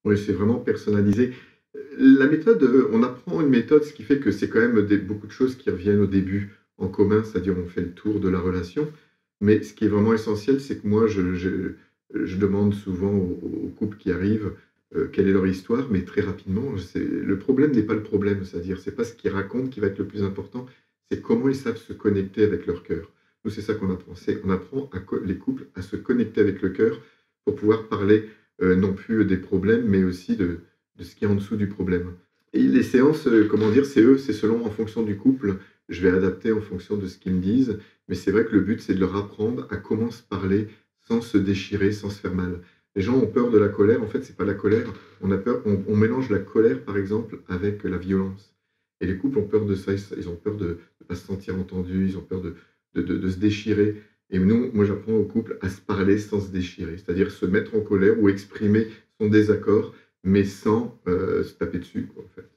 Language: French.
Oui, c'est vraiment personnalisé. La méthode, on apprend une méthode, ce qui fait que c'est quand même beaucoup de choses qui reviennent au début en commun, c'est-à-dire on fait le tour de la relation. Mais ce qui est vraiment essentiel, c'est que moi, je demande souvent aux couples qui arrivent, quelle est leur histoire, mais très rapidement, le problème n'est pas le problème, c'est-à-dire c'est pas ce qu'ils racontent qui va être le plus important, c'est comment ils savent se connecter avec leur cœur. Nous, c'est ça qu'on apprend, c'est on apprend les couples à se connecter avec le cœur pour pouvoir parler, non plus des problèmes, mais aussi de ce qu'il y a en dessous du problème. Et les séances, comment dire, c'est selon en fonction du couple, je vais adapter en fonction de ce qu'ils me disent, mais c'est vrai que le but, c'est de leur apprendre à comment se parler sans se déchirer, sans se faire mal. Les gens ont peur de la colère, en fait, c'est pas la colère, on a peur, on mélange la colère, par exemple, avec la violence. Et les couples ont peur de ça, ils ont peur de ne pas se sentir entendus, ils ont peur de se déchirer. Et nous, moi, j'apprends aux couples à se parler sans se déchirer, c'est-à-dire se mettre en colère ou exprimer son désaccord, mais sans se taper dessus, quoi, en fait.